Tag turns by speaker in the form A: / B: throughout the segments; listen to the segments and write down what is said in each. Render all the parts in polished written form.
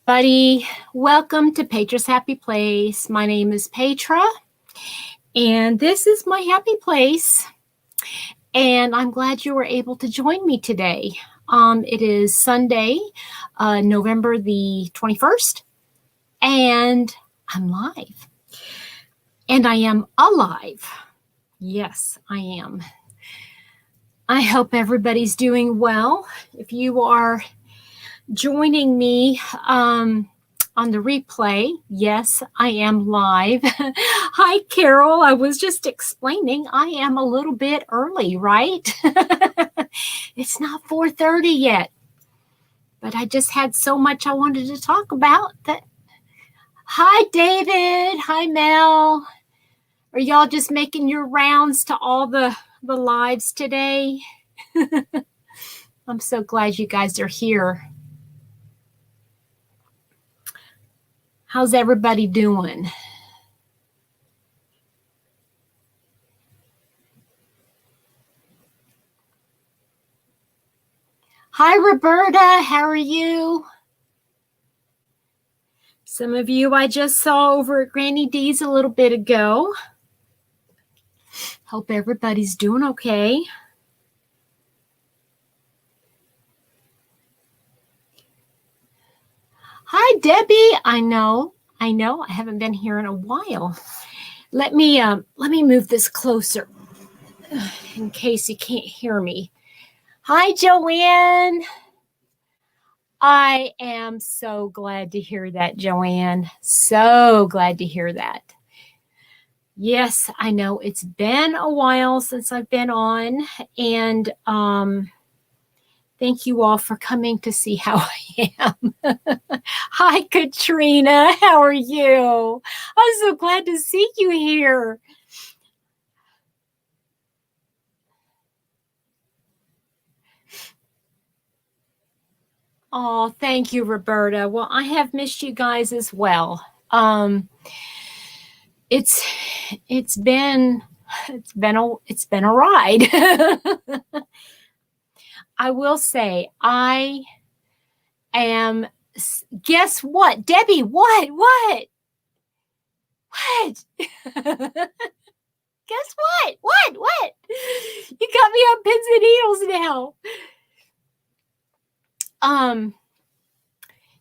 A: everybody. Welcome to Petra's Happy Place. My name is Petra, and this is my happy place. And I'm glad you were able to join me today. It is Sunday, November the 21st, and I'm live. And I am alive. Yes, I am. I hope everybody's doing well. If you are joining me on the replay, yes, I am live. Hi, Carol. I was just explaining I am a little bit early, right? It's not 4:30 yet, but I just had so much I wanted to talk about that. Hi, David. Hi, Mel. Are y'all just making your rounds to all the lives today? I'm so glad you guys are here. How's everybody doing? Hi, Roberta. How are you? Some of you I just saw over at Granny D's a little bit ago. Hope everybody's doing okay. Hi, Debbie. I know. I haven't been here in a while. Let me move this closer in case you can't hear me. Hi, Joanne. I am so glad to hear that, Joanne. So glad to hear that. Yes, I know it's been a while since I've been on, and thank you all for coming to see how I am. Hi, Katrina. How are you? I'm so glad to see you here. Oh, thank you, Roberta. Well, I have missed you guys as well. It's been a ride. I will say I am. Guess what, Debbie? What? Guess what? What? You got me on pins and needles now.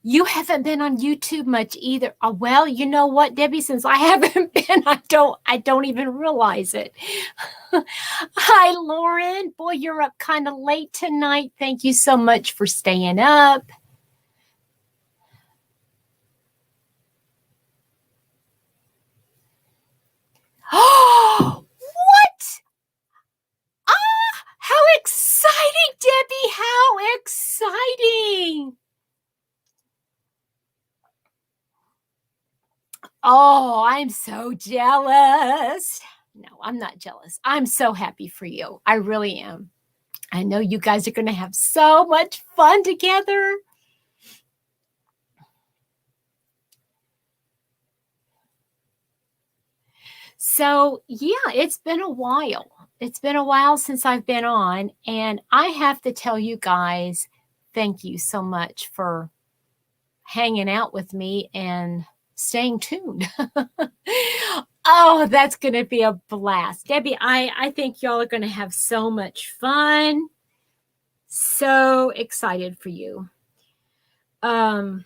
A: You haven't been on YouTube much either. Oh, well, you know what, Debbie, since I haven't been, I don't even realize it. Hi, Lauren. Boy, you're up kind of late tonight. Thank you so much for staying up. Oh, what? Ah, how exciting, Debbie. How exciting. Oh, I'm so jealous. No, I'm not jealous. I'm so happy for you. I really am. I know you guys are going to have so much fun together. So, yeah, it's been a while. It's been a while since I've been on, and I have to tell you guys, thank you so much for hanging out with me and staying tuned. Oh, that's going to be a blast. Debbie, I think y'all are going to have so much fun. So excited for you. I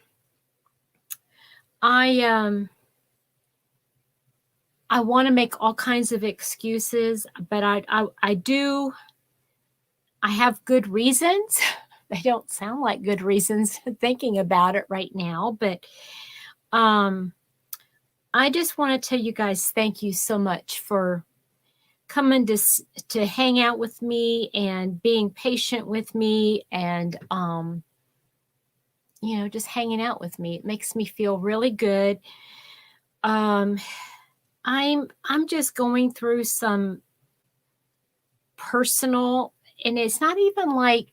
A: want to make all kinds of excuses, but I have good reasons. They don't sound like good reasons thinking about it right now, but I just want to tell you guys thank you so much for coming to hang out with me and being patient with me and just hanging out with me. It makes me feel really good. I'm just going through some personal, and it's not even like,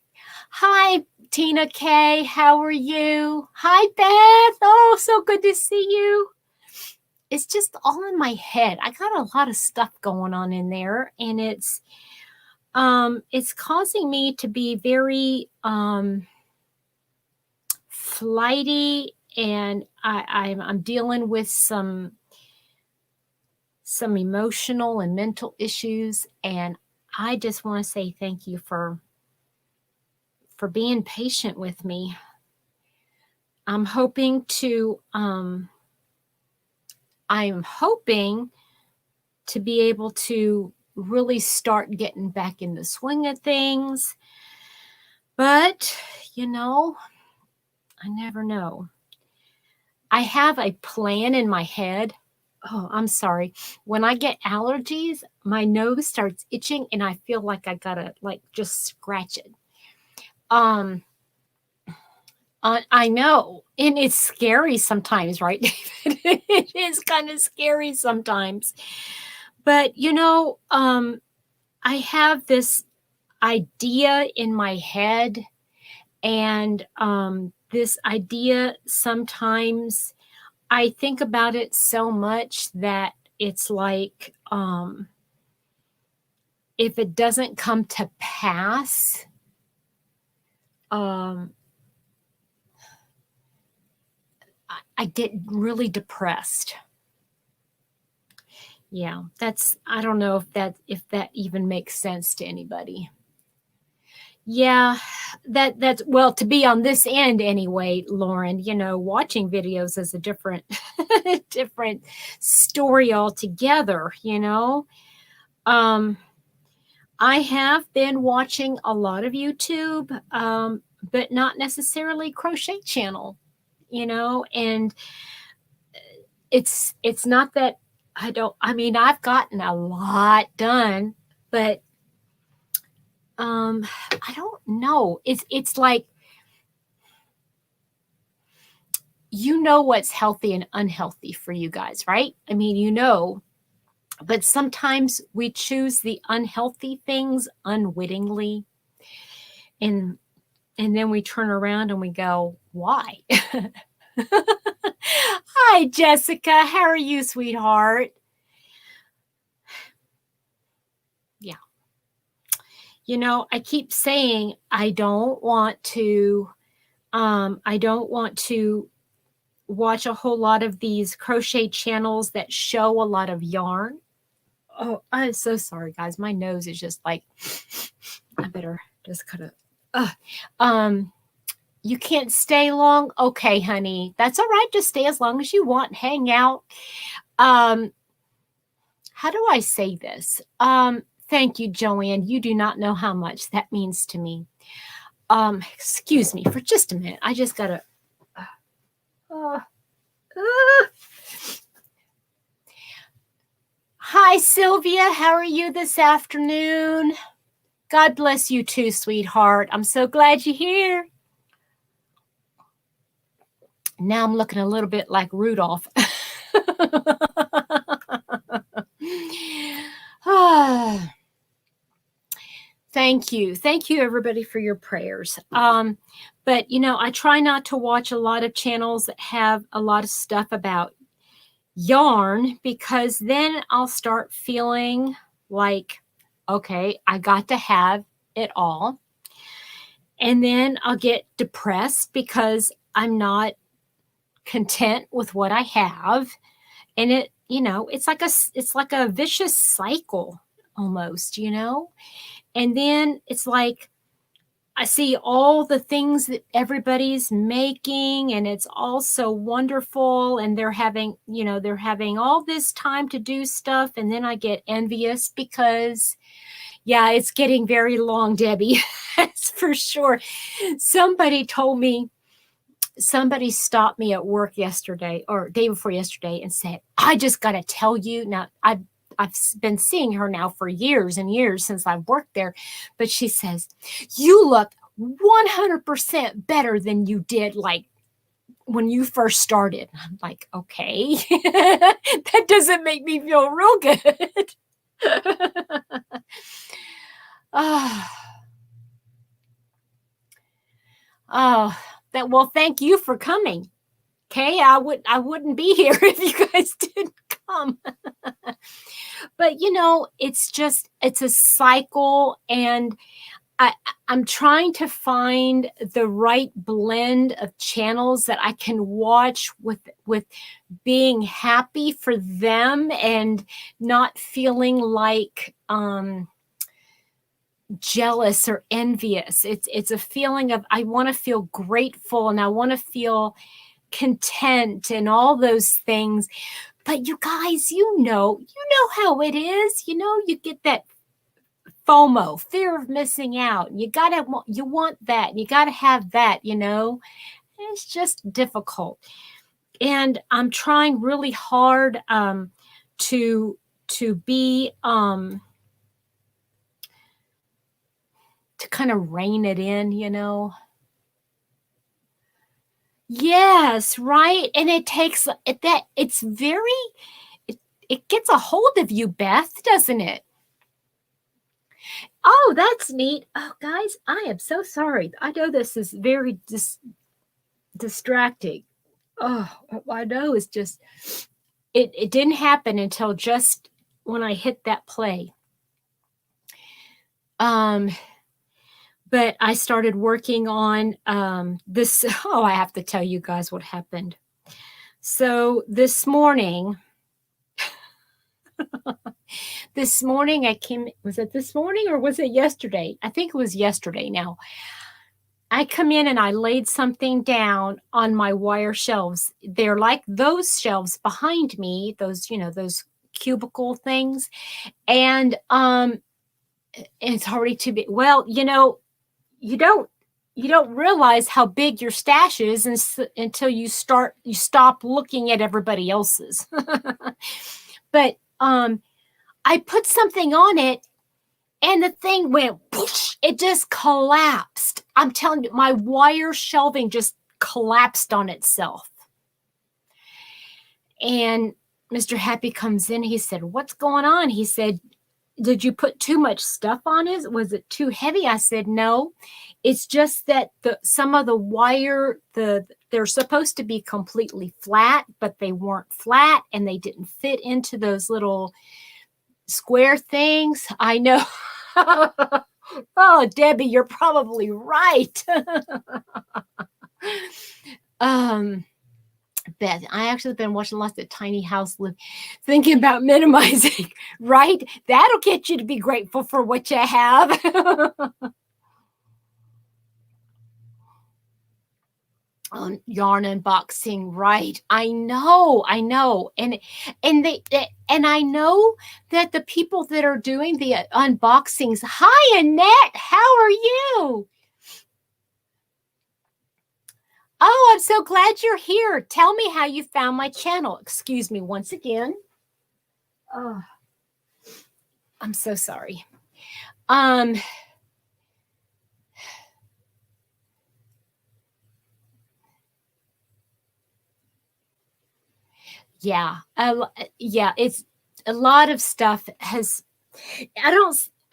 A: hi, Tina K, how are you? Hi, Beth. Oh, so good to see you. It's just all in my head. I got a lot of stuff going on in there, and it's causing me to be very flighty and I'm dealing with some emotional and mental issues, and I just want to say thank you for being patient with me. I'm hoping to be able to really start getting back in the swing of things. But, I never know. I have a plan in my head. Oh, I'm sorry. When I get allergies, my nose starts itching and I feel like I gotta just scratch it. I know. And it's scary sometimes, right, David? It is kind of scary sometimes. But, I have this idea in my head, and this idea, sometimes I think about it so much that it's like, if it doesn't come to pass, I get really depressed. Yeah, I don't know if that even makes sense to anybody. Yeah, that's well, to be on this end anyway, Lauren, watching videos is a different different story altogether, I have been watching a lot of YouTube, but not necessarily crochet channel, and it's not that I've gotten a lot done, but I don't know. It's like, what's healthy and unhealthy for you guys, right? But sometimes we choose the unhealthy things unwittingly, and then we turn around and we go, why? Hi, Jessica. How are you, sweetheart? Yeah. I keep saying I don't want to watch a whole lot of these crochet channels that show a lot of yarn. Oh, I'm so sorry, guys. My nose is just like, I better just kind of, you can't stay long? Okay, honey. That's all right. Just stay as long as you want. Hang out. How do I say this? Thank you, Joanne. You do not know how much that means to me. Excuse me for just a minute. I just gotta. Hi, Sylvia. How are you this afternoon? God bless you too, sweetheart. I'm so glad you're here. Now I'm looking a little bit like Rudolph. Thank you. Thank you, everybody, for your prayers. But, I try not to watch a lot of channels that have a lot of stuff about yarn, because then I'll start feeling like, okay, I got to have it all. And then I'll get depressed because I'm not content with what I have. And it's like a vicious cycle almost, And then it's like, I see all the things that everybody's making, and it's all so wonderful, and they're having all this time to do stuff, and then I get envious because, yeah, it's getting very long, Debbie. That's for sure. Somebody stopped me at work yesterday or day before yesterday and said, I just got to tell you, now I've been seeing her now for years and years since I've worked there. But she says, you look 100% better than you did like when you first started. I'm like, okay, that doesn't make me feel real good. Well, thank you for coming. Okay, I wouldn't be here if you guys didn't come. But it's a cycle, and I'm trying to find the right blend of channels that I can watch with being happy for them and not feeling like jealous or envious. It's a feeling of, I want to feel grateful and I want to feel content and all those things. But you guys, you know how it is. You get that FOMO, fear of missing out. You want that. You gotta have that. It's just difficult, and I'm trying really hard to be to kind of rein it in. Yes, right. And it takes it's very it gets a hold of you, Beth, doesn't it? Oh, that's neat. Oh, guys, I am so sorry. I know this is very distracting. Oh, I know it's just, it didn't happen until just when I hit that play. But I started working on this. Oh, I have to tell you guys what happened. So this morning was it this morning or was it yesterday? I think it was yesterday now. I come in and I laid something down on my wire shelves. They're like those shelves behind me, those cubicle things. And it's already too big. Well, you don't realize how big your stash is until you stop looking at everybody else's. But I put something on it and the thing went whoosh, it just collapsed. I'm telling you, my wire shelving just collapsed on itself. And Mr. Happy comes in. He said, "What's going on?" He said, "Did you put too much stuff on it? Was it too heavy?" I said, "No, it's just that some of the wire, they're supposed to be completely flat, but they weren't flat and they didn't fit into those little square things." I know. Oh, Debbie, you're probably right. Beth, I actually been watching lots of tiny house thinking about minimizing, right? That'll get you to be grateful for what you have. Yarn unboxing, right? I know, and I know that the people that are doing the unboxings. Hi, Annette, how are you? Oh, I'm so glad you're here. Tell me how you found my channel. Excuse me once again. Oh, I'm so sorry. Yeah, it's a lot of stuff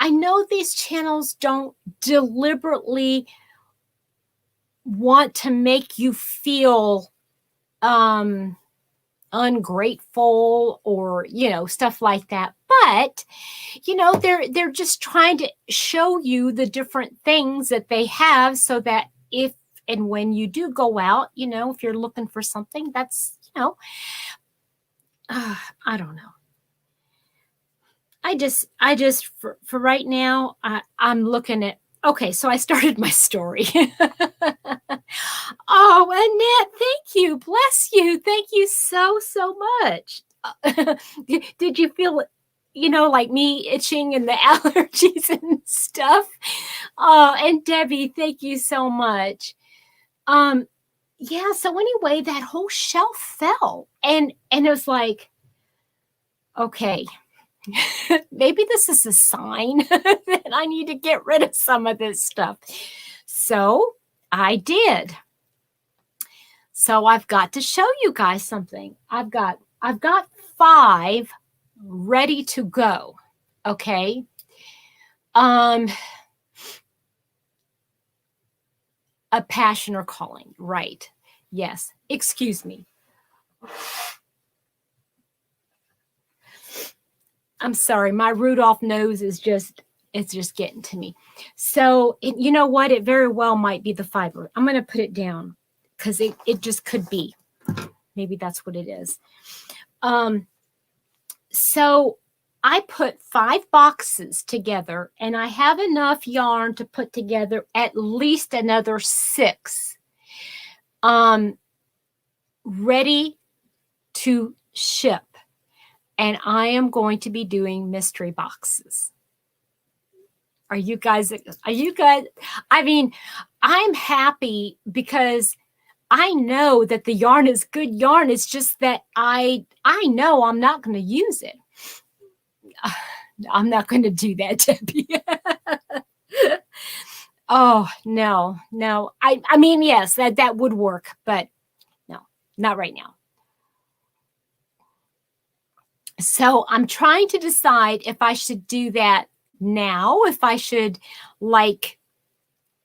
A: I know these channels don't deliberately want to make you feel ungrateful or stuff like that, but they're just trying to show you the different things that they have, so that if and when you do go out, if you're looking for something, that's I don't know. I just for right now, I'm looking at, okay, so I started my story. Oh, Annette, thank you. Bless you. Thank you so much. Did you feel, like me itching and the allergies and stuff? Oh, and Debbie, thank you so much. Yeah, so anyway, that whole shelf fell, and it was like, okay, maybe this is a sign that I need to get rid of some of this stuff. So I did. So I've got to show you guys something. I've got 5 ready to go. Okay. A passion or calling, right? Yes. Excuse me. I'm sorry. My Rudolph nose is just It's just getting to me. So you know what? It very well might be the fiber. I'm going to put it down because it just could be. Maybe that's what it is. So I put 5 boxes together, and I have enough yarn to put together at least another 6 ready to ship. And I am going to be doing mystery boxes. Are you guys, I mean, I'm happy because I know that the yarn is good yarn. It's just that I know I'm not going to use it. I'm not going to do that, Debbie. Oh, no. I mean, yes, that would work, but no, not right now. So I'm trying to decide if I should do that now, if I should like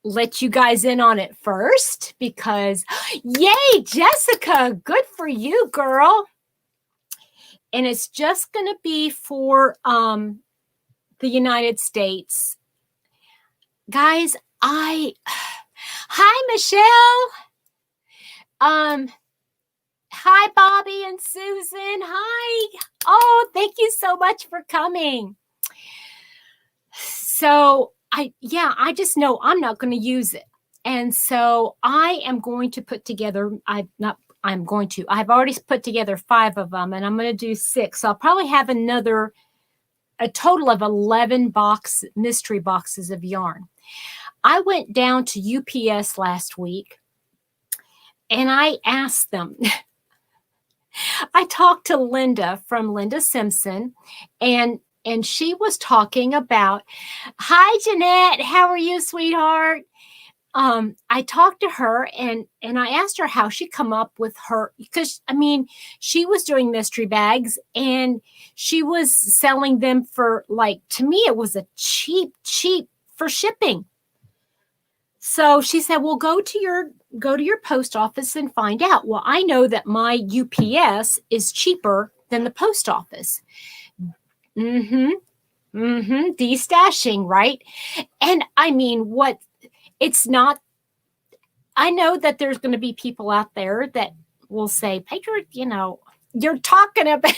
A: let you guys in on it first, because yay, Jessica, good for you, girl. And it's just going to be for the United States. Guys, hi, Michelle. Hi, Bobby and Susan. Hi. Oh, thank you so much for coming. So I just know I'm not going to use it. And so I am going to put together, I've already put together 5 of them, and I'm going to do 6. So I'll probably have a total of 11 mystery boxes of yarn. I went down to UPS last week and I asked them, I talked to Linda from Linda Simpson, and she was talking about, hi, Jeanette, how are you, sweetheart? I talked to her and I asked her how she come up with her, because I mean, she was doing mystery bags and she was selling them for, like, to me, it was a cheap for shipping. So she said, well, go to your post office and find out. Well, I know that my UPS is cheaper than the post office. Destashing, right? And I mean, it's not, I know that there's going to be people out there that will say, Petra, you're talking about,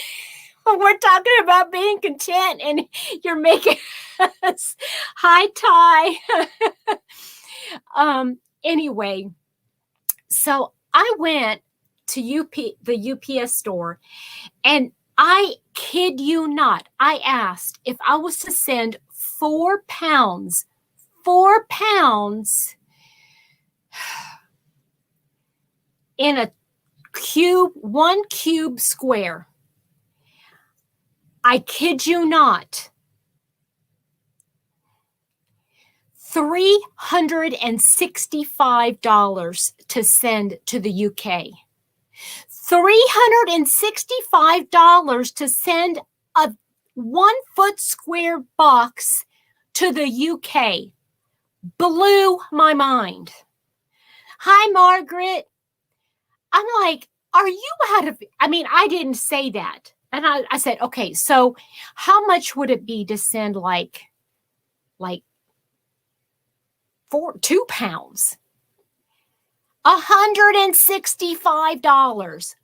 A: we're talking about being content and you're making us, hi, Ty. Anyway, so I went to the UPS store, and I kid you not, I asked if I was to send 4 pounds in a cube, 1 cube square. I kid you not. $365 to send to the UK. $365 to send a 1 foot square box to the UK. Blew my mind. Hi, Margaret. I'm like, are you out of, I mean, I didn't say that. And I said, okay, so how much would it be to send like 2 pounds? $165.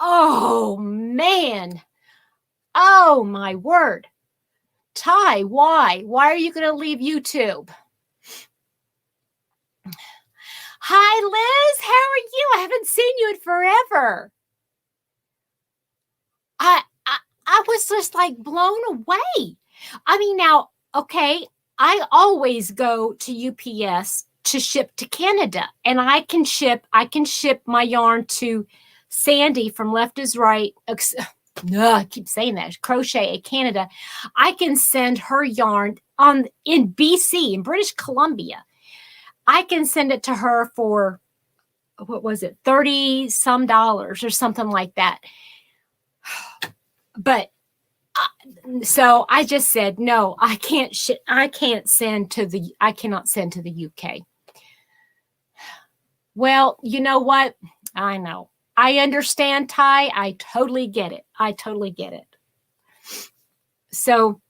A: Oh, man. Oh, my word. Ty, why? Why are you going to leave YouTube? Hi, Liz. How are you? I haven't seen you in forever. I was just like blown away. I mean, now, okay, I always go to UPS to ship to Canada, and I can ship my yarn to Sandy from Left is Right. No, I keep saying that. Crochet at Canada. I can send her yarn in BC, in British Columbia. I can send it to her for, what was it, $30 some or something like that. But so I just said, no, I cannot send to the UK. Well, you know what? I know. I understand, Ty. I totally get it. So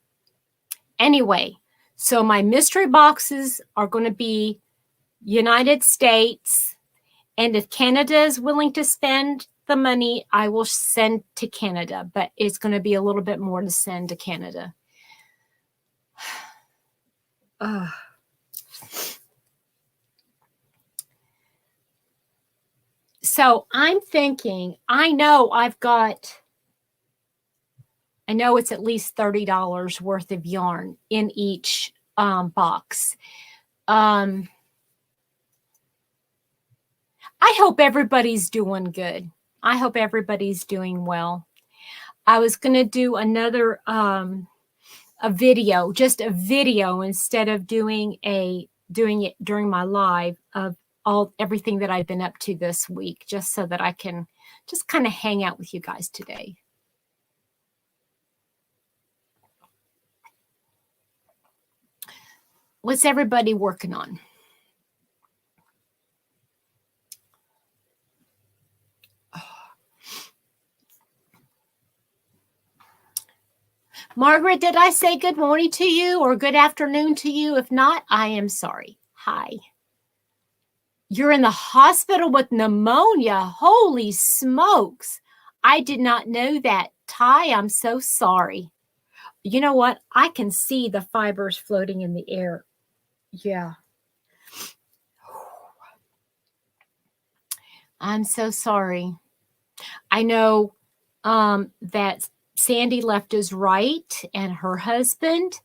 A: Anyway, so my mystery boxes are going to be United States. And if Canada is willing to spend the money, I will send to Canada. But it's going to be a little bit more to send to Canada. So I'm thinking, I know it's at least $30 worth of yarn in each box. I hope everybody's doing good. I hope everybody's doing well. I was going to do another a video, just a video instead of doing it during my live of everything that I've been up to this week, just so that I can just kind of hang out with you guys today. What's everybody working on? Margaret, did I say good morning to you or good afternoon to you? If not, I am sorry. Hi. You're in the hospital with pneumonia. Holy smokes. I did not know that. Ty, I'm so sorry. You know what? I can see the fibers floating in the air. Yeah. I'm so sorry. I know that Sandy left us right, and her husband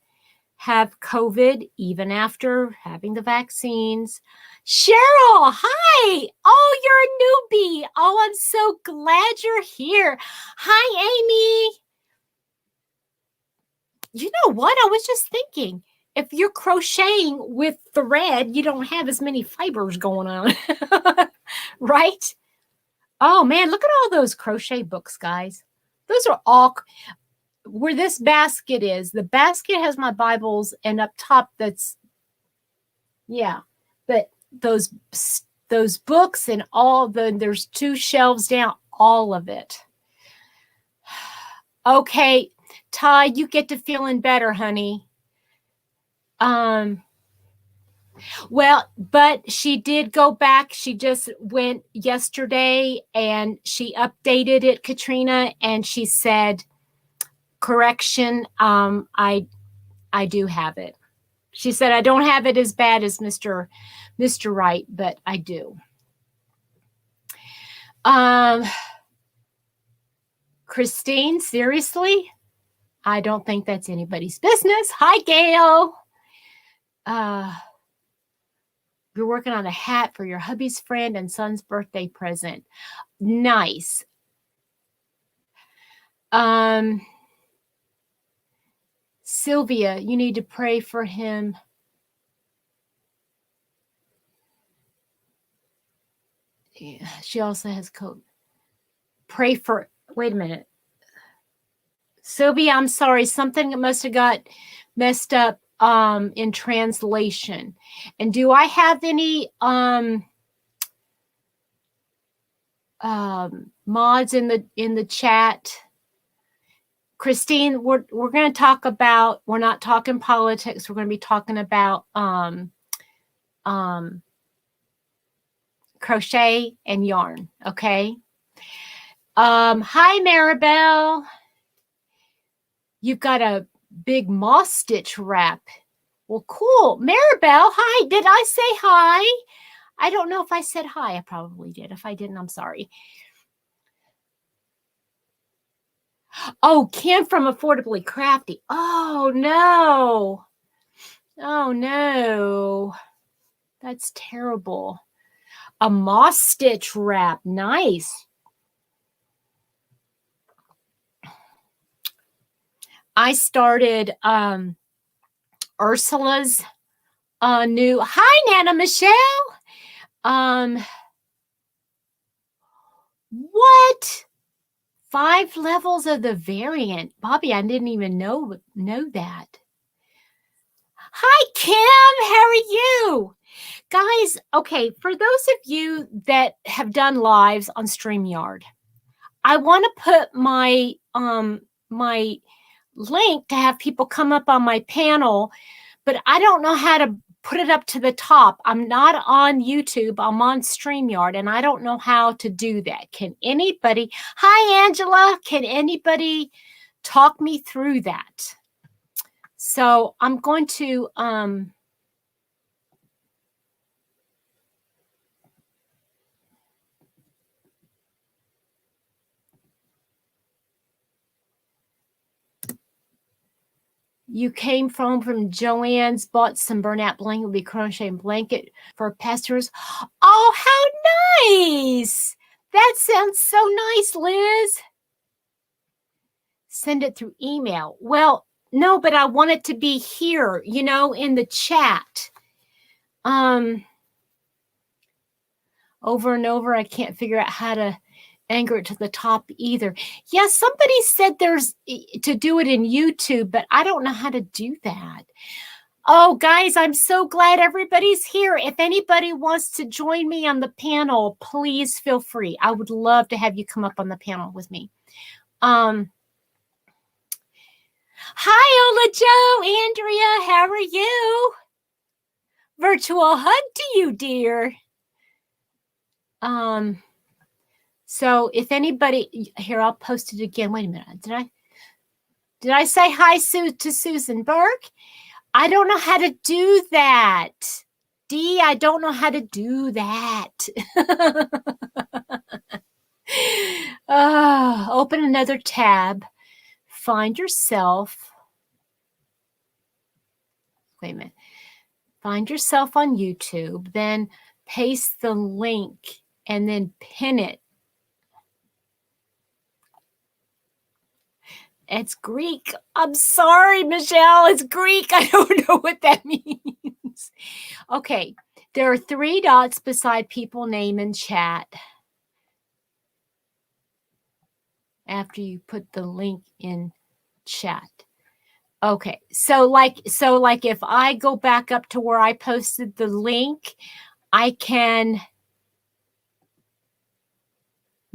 A: have COVID even after having the vaccines. Cheryl, hi. Oh, you're a newbie. Oh, I'm so glad you're here. Hi, Amy. You know what? I was just thinking, if you're crocheting with thread, you don't have as many fibers going on, right? Oh, man, look at all those crochet books, guys. Those are all where this basket is. The basket has my Bibles, and up top yeah. But those books and there's 2 shelves down, all of it. Okay, Ty, you get to feeling better, honey. Well, but she did go back. She just went yesterday and she updated it, Katrina, and she said, correction, I do have it. She said, I don't have it as bad as Mr. Wright, but I do. Christine, seriously? I don't think that's anybody's business. Hi, Gail. You're working on a hat for your hubby's friend and son's birthday present. Nice. Sylvia, you need to pray for him. Yeah, she also has COVID. Pray for, wait a minute. Sylvia, I'm sorry. Something must have got messed up in translation. And do I have any mods in the chat? Christine, we're going to talk about, we're not talking politics. We're going to be talking about crochet and yarn. Okay. Hi, Maribel. You've got a big moth stitch wrap. Well, cool. Maribel, hi. Did I say hi? I don't know if I said hi. I probably did. If I didn't, I'm sorry. Oh, Kim from Affordably Crafty. Oh, no. Oh, no. That's terrible. A moth stitch wrap. Nice. I started Ursula's new. Hi, Nana Michelle. What? 5 levels of the variant. Bobby, I didn't even know that. Hi, Kim. How are you? Guys, okay, for those of you that have done lives on StreamYard, I want to put my link to have people come up on my panel, but I don't know how to put it up to the top. I'm not on YouTube. I'm on StreamYard, and I don't know how to do that. Can anybody? Hi, Angela. Can anybody talk me through that? So I'm going to you came from Joanne's, bought some burnout blanket, will be crocheting blanket for pastors. Oh, how nice. That sounds so nice, Liz. Send it through email. Well, no, but I want it to be here, you know, in the chat. Over and over, I can't figure out how to anchor it to the top either. Yeah, somebody said there's to do it in YouTube, but I don't know how to do that. Oh, guys, I'm so glad everybody's here. If anybody wants to join me on the panel, please feel free. I would love to have you come up on the panel with me. Hi, Ola Joe, Andrea, how are you? Virtual hug to you, dear. So if anybody here, I'll post it again. Wait a minute. Did I say hi to Susan Burke? I don't know how to do that. Dee, I don't know how to do that. Open another tab. Find yourself. Wait a minute. Find yourself on YouTube. Then paste the link and then pin it. It's Greek. I'm sorry, Michelle. It's Greek. I don't know what that means. Okay. There are 3 dots beside people name in chat. After you put the link in chat. Okay. So like if I go back up to where I posted the link, I can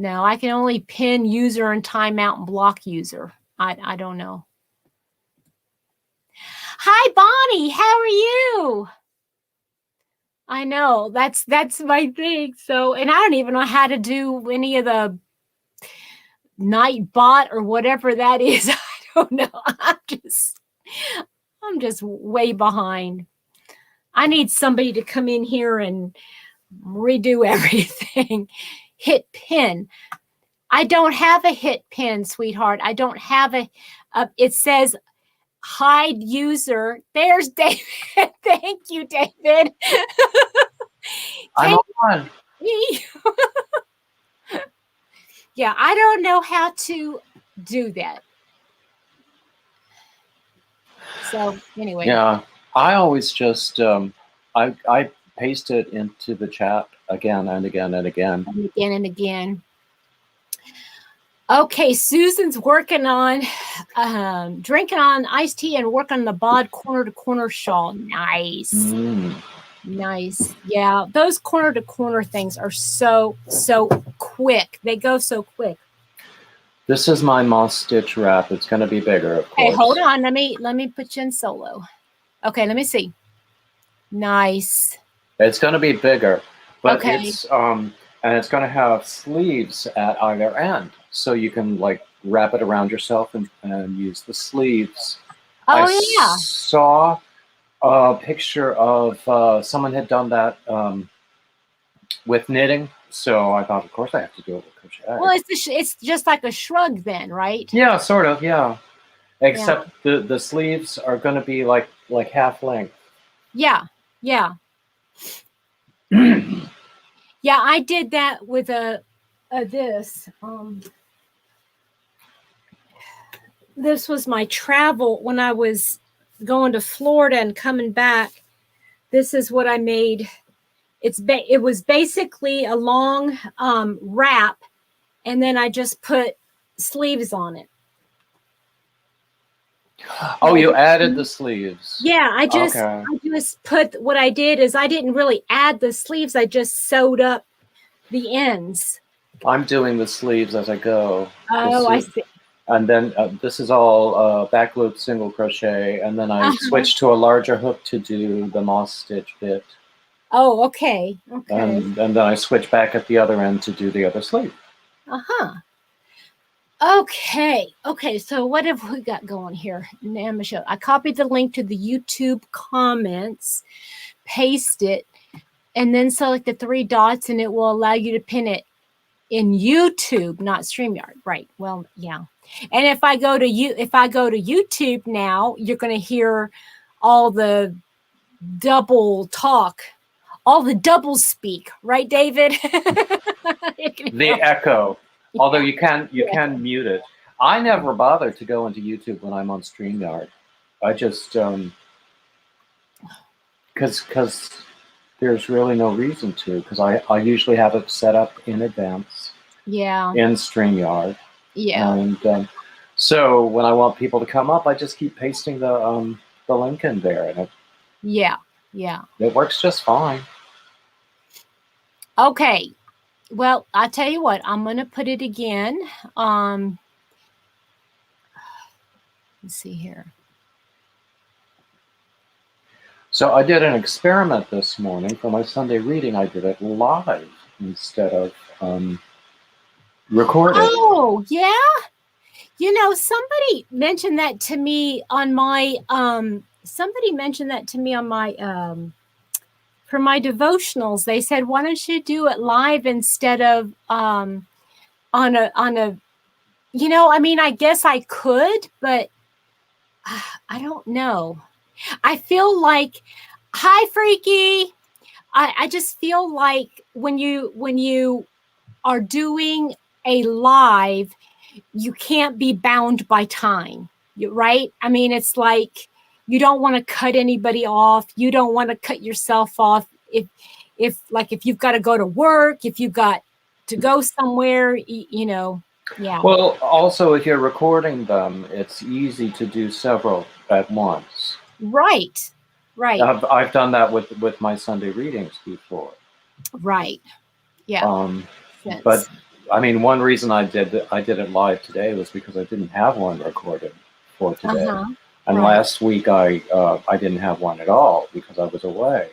A: only pin user and timeout and block user. I don't know. Hi, Bonnie. How are you? I know. That's my thing. So, and I don't even know how to do any of the Nightbot or whatever that is. I don't know. I'm just way behind. I need somebody to come in here and redo everything. Hit pin. I don't have a hit pin, sweetheart. I don't have it says hide user. There's David. Thank you, David.
B: I'm on.
A: Yeah, I don't know how to do that. So anyway.
B: Yeah, I always just I paste it into the chat again and again and again.
A: And again and again. Okay, Susan's working on drinking on iced tea and working on the bod corner to corner shawl. Nice. Nice. Yeah, those corner to corner things are so quick. They go so quick.
B: This is my moth stitch wrap. It's going to be bigger, of course.
A: Hey, hold on. Let me put you in solo. Okay, let me see. Nice.
B: It's going to be bigger, but
A: okay.
B: It's and it's going to have sleeves at either end, so you can like wrap it around yourself and use the sleeves.
A: Oh,
B: I saw a picture of someone had done that with knitting, so I thought, of course, I have to do it with crochet.
A: Well, it's just like a shrug, then, right?
B: Yeah, sort of. Yeah, except the sleeves are going to be like half length.
A: Yeah, yeah. Yeah, I did that with this. This was my travel when I was going to Florida and coming back. This is what I made. It was basically a long wrap, and then I just put sleeves on it.
B: Oh, you added the sleeves.
A: Yeah, I just put, what I did is I didn't really add the sleeves. I just sewed up the ends.
B: I'm doing the sleeves as I go.
A: Oh, I see.
B: And then this is all back loop single crochet, and then I switched to a larger hook to do the moss stitch bit.
A: Oh, okay. Okay.
B: And then I switch back at the other end to do the other sleeve.
A: Okay. Okay. So what have we got going here? Michelle, I copied the link to the YouTube comments, paste it, and then select the 3 dots, and it will allow you to pin it in YouTube, not StreamYard. Right. Well, yeah. And if I go to YouTube now, you're going to hear all the double talk, all the double speak, right, David?
B: The echo. Although you can mute it. I never bother to go into YouTube when I'm on StreamYard. I just because there's really no reason to, because I usually have it set up in advance.
A: Yeah.
B: In StreamYard.
A: Yeah.
B: And so when I want people to come up, I just keep pasting the link in there, and it works just fine.
A: Okay. Well, I'll tell you what, I'm going to put it again. Let's see here.
B: So I did an experiment this morning for my Sunday reading. I did it live instead of recorded.
A: Oh, yeah. You know, somebody mentioned that to me on my for my devotionals. They said, why don't you do it live instead of on a you know, I mean, I guess I could, but I don't know. I feel like, hi, Freaky. I just feel like when you are doing a live, you can't be bound by time, right? I mean, it's like you don't want to cut anybody off. You don't want to cut yourself off. If you've got to go to work, if you've got to go somewhere, you know, yeah.
B: Well, also, if you're recording them, it's easy to do several at once.
A: Right.
B: I've done that with my Sunday readings before.
A: Right. Yeah.
B: But I mean, one reason I did it live today was because I didn't have one recorded for today, and last week I didn't have one at all because I was away.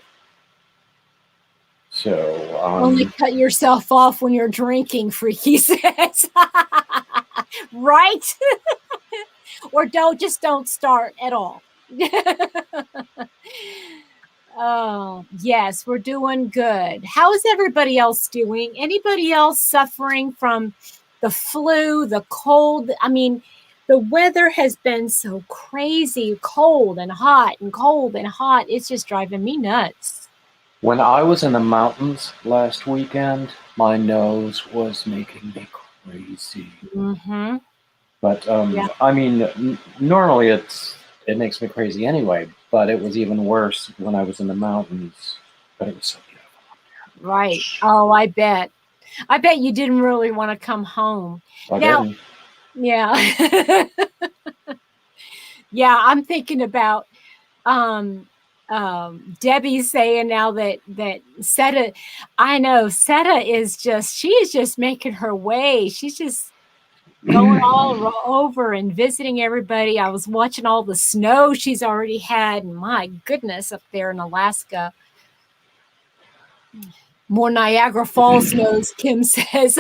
B: So
A: only cut yourself off when you're drinking, Freaky says. Right? Or don't start at all. Oh, yes, we're doing good. How is everybody else doing? Anybody else suffering from the flu, the cold? I mean, the weather has been so crazy, cold and hot and cold and hot. It's just driving me nuts.
B: When I was in the mountains last weekend, my nose was making me crazy.
A: Mm-hmm.
B: But I mean, normally it makes me crazy anyway. But it was even worse when I was in the mountains. But it was so beautiful.
A: Right. Oh, I bet. I bet you didn't really want to come home.
B: I didn't.
A: Yeah. Yeah, I'm thinking about Debbie saying now that Seta, I know Seta is just making her way. She's just going all over and visiting everybody. I was watching all the snow she's already had. And my goodness, up there in Alaska. More Niagara Falls snows, Kim says.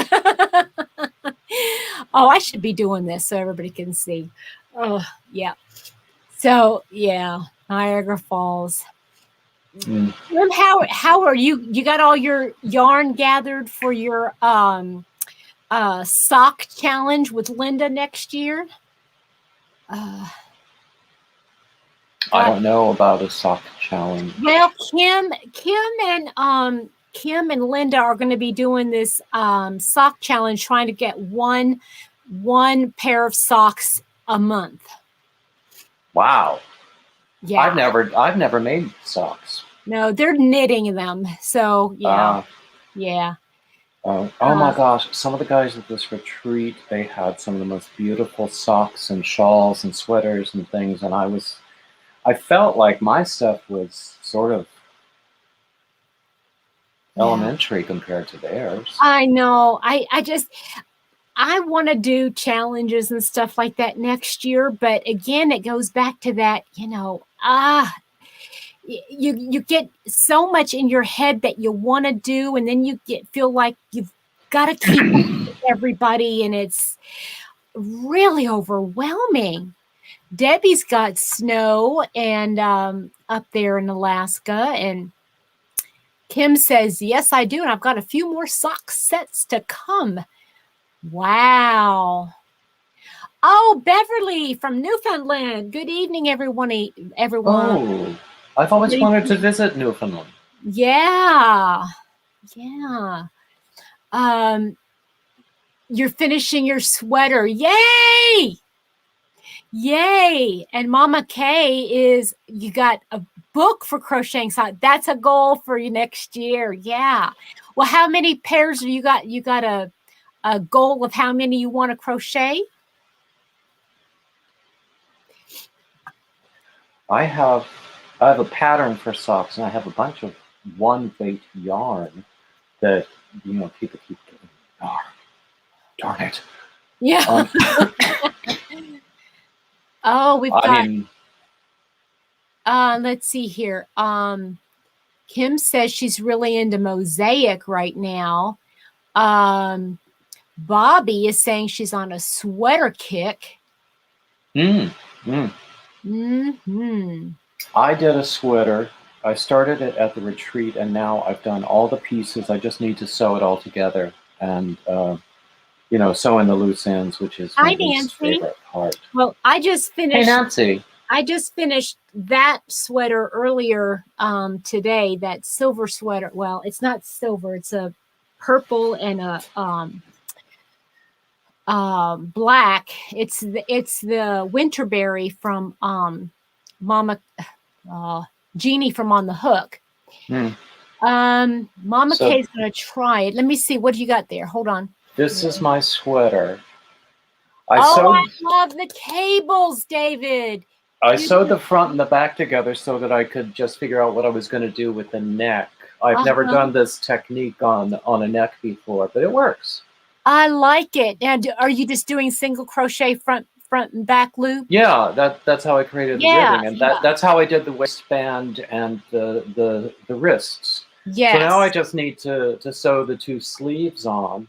A: Oh, I should be doing this so everybody can see. Oh, yeah. So, yeah, Niagara Falls.
B: Mm.
A: How are you? You got all your yarn gathered for your sock challenge with Linda next year?
B: I don't know about a sock challenge.
A: Well, Kim and Linda are going to be doing this sock challenge, trying to get one pair of socks a month.
B: Wow.
A: Yeah.
B: I've never made socks.
A: No, they're knitting them. So yeah. Yeah.
B: Oh my gosh, some of the guys at this retreat, they had some of the most beautiful socks and shawls and sweaters and things, and I felt like my stuff was sort of elementary compared to theirs.
A: I know. I want to do challenges and stuff like that next year, but again, it goes back to that, you get so much in your head that you want to do, and then you feel like you've got to keep up with everybody, and it's really overwhelming. Debbie's got snow and up there in Alaska, and Kim says, yes, I do, and I've got a few more sock sets to come. Wow. Oh, Beverly from Newfoundland. Good evening, everyone.
B: Oh, I've always wanted to visit Newfoundland.
A: Yeah. Yeah. You're finishing your sweater. Yay! Yay! And Mama Kay you got a book for crocheting. So that's a goal for you next year. Yeah. Well, how many pairs have you got? You got a goal of how many you want to crochet?
B: I have a pattern for socks, and I have a bunch of one weight yarn that people keep getting. Oh, darn it!
A: Yeah. Oh, we've got. Let's see here. Kim says she's really into mosaic right now. Bobby is saying she's on a sweater kick.
B: I did a sweater. I started it at the retreat, and now I've done all the pieces. I just need to sew it all together, and sew in the loose ends, which is my least favorite part.
A: Well, I just finished.
B: Hey, Nancy.
A: I just finished that sweater earlier today. That silver sweater. Well, it's not silver. It's a purple and a black. It's the Winterberry from Mama Jeannie from On the Hook. Mama Kay's gonna try it. Let me see. What do you got there? Hold on.
B: This is my sweater.
A: I love the cables, David.
B: I sewed the front and the back together so that I could just figure out what I was going to do with the neck. I've never done this technique on a neck before, but it works.
A: I like it. And are you just doing single crochet front and back loop?
B: Yeah, that's how I created the ribbing, and that's how I did the waistband and the wrists.
A: Yes.
B: So now I just need to sew the two sleeves on,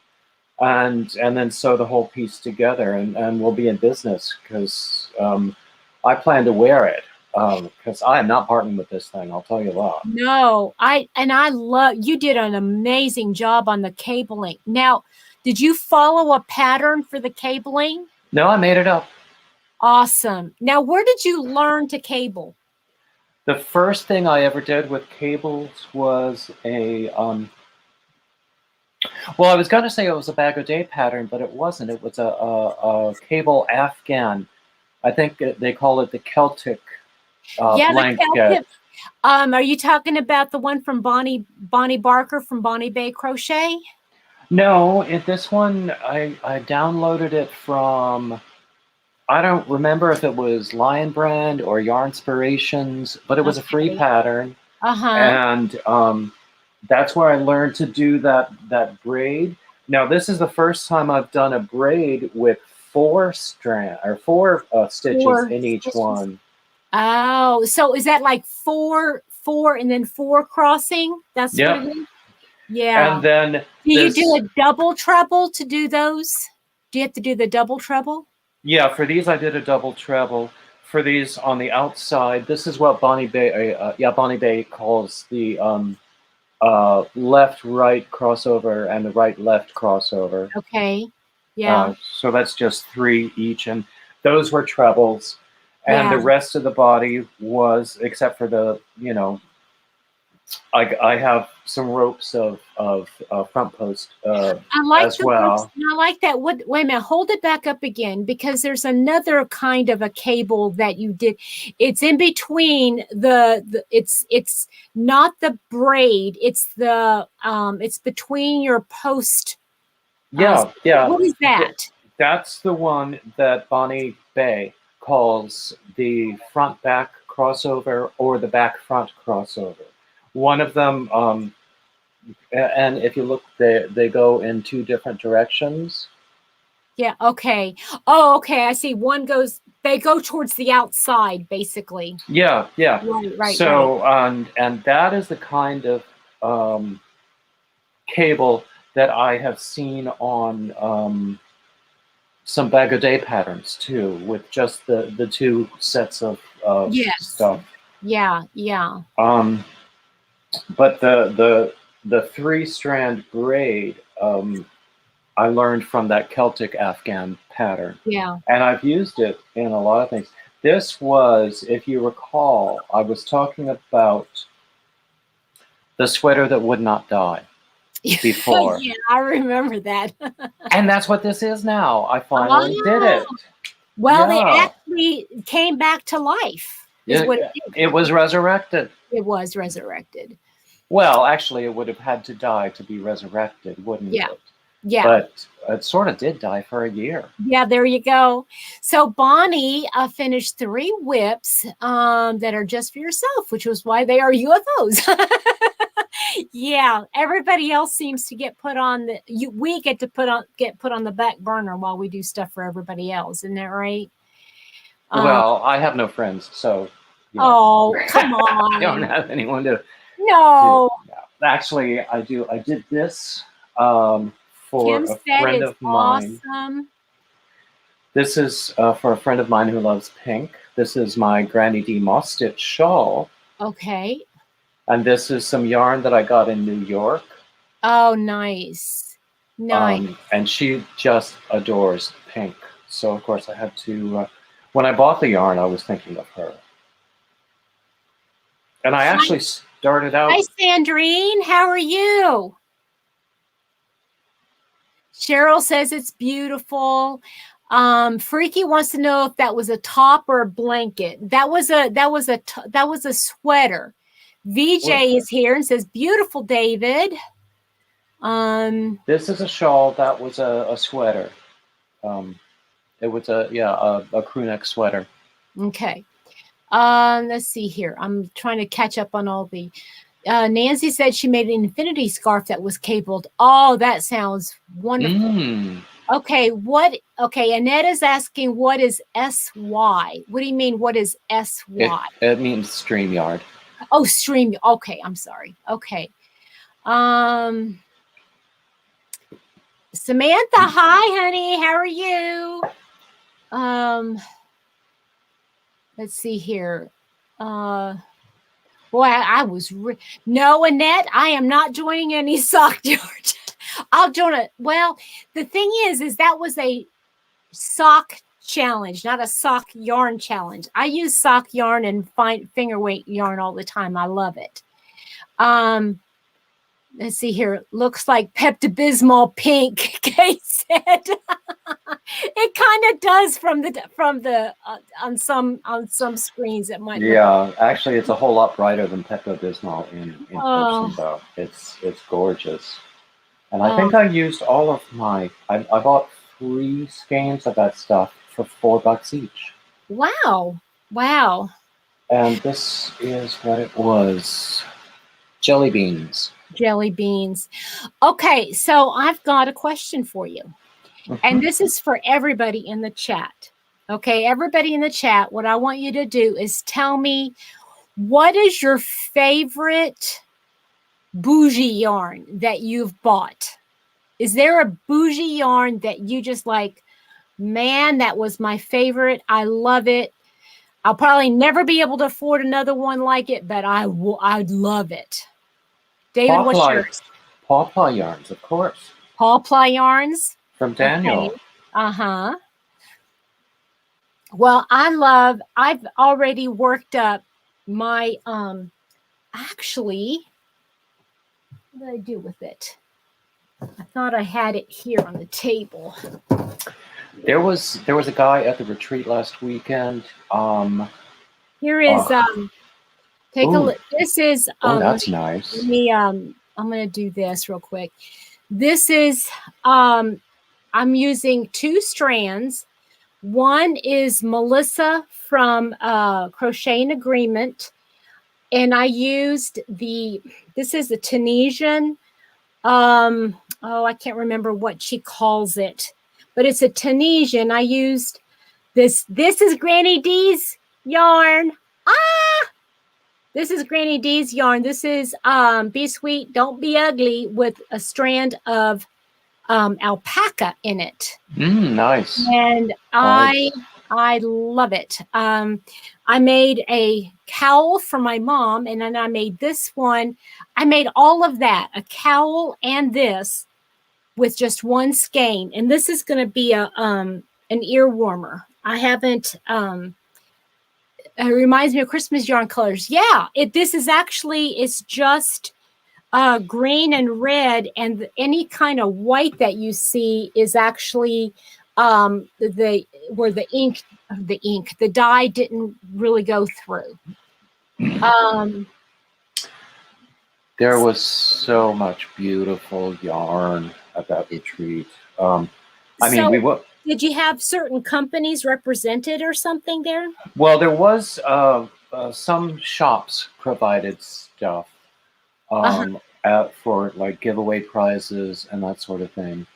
B: and then sew the whole piece together, and we'll be in business, because I plan to wear it, because I am not parting with this thing. I'll tell you that.
A: No, I love. You did an amazing job on the cabling. Now, did you follow a pattern for the cabling?
B: No, I made it up.
A: Awesome. Now, where did you learn to cable?
B: The first thing I ever did with cables was well, I was going to say it was a bag o' day pattern, but it wasn't. It was a cable Afghan. I think they call it the Celtic blanket.
A: The Celtic. Are you talking about the one from Bonnie Barker from Bonnie Bay Crochet?
B: No, this one I downloaded it from. I don't remember if it was Lion Brand or Yarnspirations, but it was a free pattern, and that's where I learned to do that braid. Now, this is the first time I've done a braid with four stitches in each one.
A: Oh, so is that like four and then four crossing? That's what it is? Yeah.
B: And then
A: do you do a double treble to do those? Do you have to do the double treble?
B: Yeah, for these I did a double treble. For these on the outside, this is what Bonnie Bay calls the left-right crossover and the right-left crossover.
A: Okay. Yeah.
B: So that's just 3 each, and those were trebles, and the rest of the body was, except for the, I have some ropes of front post I like as well.
A: Ropes. I like that. Wait a minute, hold it back up again, because there's another kind of a cable that you did. It's in between it's not the braid. It's it's between your post.
B: Yeah.
A: What is that?
B: That's the one that Bonnie Bay calls the front back crossover or the back front crossover. One of them, and if you look, they go in 2 different directions.
A: Yeah. Okay. Oh, okay. I see. They go towards the outside, basically.
B: Yeah, yeah.
A: Right.
B: So, and that is the kind of um, cable that I have seen on some bag of day patterns too, with just the two sets of
A: Yes.
B: stuff.
A: Yeah.
B: Um, but the three strand braid I learned from that Celtic Afghan pattern,
A: Yeah.
B: and I've used it in a lot of things. This was, if you recall, I was talking about the sweater that would not die before.
A: Yeah, I remember that.
B: And that's what this is now. I finally did
A: Oh,
B: it.
A: well, it
B: Yeah.
A: actually came back to life, is what
B: It,
A: it
B: it
A: did.
B: was resurrected.
A: It was resurrected.
B: Well, actually, it would have had to die to be resurrected, wouldn't
A: Yeah.
B: it?
A: Yeah.
B: But it sort of did die for a year.
A: Yeah, there you go. So Bonnie finished 3 whips that are just for yourself, which was why they are UFOs. Yeah, everybody else seems to get put on we get to get put on the back burner while we do stuff for everybody else. Isn't that right? Um,
B: Well, I have no friends, so you know,
A: oh, come
B: I don't
A: on.
B: have anyone to do.
A: No.
B: Yeah. Actually, I do. I did this for
A: Kim
B: a
A: said
B: friend
A: it's
B: of mine.
A: awesome.
B: This is for a friend of mine who loves pink. This is my Granny D Moss Stitch shawl,
A: Okay.
B: and this is some yarn that I got in New York.
A: Oh, nice. Nice.
B: And she just adores pink. So of course I had to. When I bought the yarn, I was thinking of her, and I
A: Hi,
B: actually started
A: hi,
B: out.
A: Sandrine. How are you? Cheryl says it's beautiful. Freaky wants to know if that was a top or a blanket. That was a sweater. VJ is here and says, beautiful, David.
B: This is a shawl. That was a sweater. Um, it was a crew neck sweater.
A: Okay. Let's see here. I'm trying to catch up on all the. Nancy said she made an infinity scarf that was cabled. Oh, that sounds wonderful. Okay, okay, Annette is asking what is SY? What do you mean what is SY?
B: It means StreamYard.
A: Oh, stream. Okay, I'm sorry. Okay. Samantha, hi honey. How are you? Let's see here. Boy, I was no, Annette, I am not joining any sock George. I'll join it. Well, the thing is that was a sock challenge, not a sock yarn challenge. I use sock yarn and finger weight yarn all the time. I love it. Let's see here. Looks like Pepto-Bismol pink. Kate said it kind of does from the on some screens. It might.
B: Yeah, actually, it's a whole lot brighter than Pepto-Bismol in person, though. It's gorgeous. And I think I used all of my. I bought 3 skeins of that stuff for $4 each.
A: Wow.
B: And this is what it was. Jelly beans.
A: Jelly beans. Okay, so I've got a question for you. And this is for everybody in the chat. Okay, everybody in the chat, what I want you to do is tell me what is your favorite bougie yarn that you've bought? Is there a bougie yarn that you just like, man, that was my favorite. I love it. I'll probably never be able to afford another one like it, but I'd love it. David, what's yours?
B: Pawpaw yarns, of course.
A: Pawpaw yarns?
B: From Daniel.
A: Okay. Uh-huh. Well, I've already worked up my, actually, what did I do with it? I thought I had it here on the table.
B: There was a guy at the retreat last weekend.
A: Here is, take a look. This is,
B: that's nice.
A: Let me, I'm going to do this real quick. This is, I'm using 2 strands. One is Melissa from Crochet in Agreement, and I used this is the Tunisian, I can't remember what she calls it, but it's a Tunisian. I used this. This is Granny D's yarn. This is Granny D's yarn. This is Be Sweet, Don't Be Ugly with a strand of alpaca in it.
B: Nice.
A: And
B: Nice.
A: I love it. I made a cowl for my mom, and then I made this one. I made all of that, a cowl and this, with just one skein. And this is going to be a an ear warmer. I haven't. It reminds me of Christmas yarn colors. Yeah, this is actually, it's just green and red, and any kind of white that you see is actually where the dye didn't really go through.
B: There was so much beautiful yarn at that retreat.
A: Did you have certain companies represented or something there?
B: Well, there was some shops provided stuff for like giveaway prizes and that sort of thing.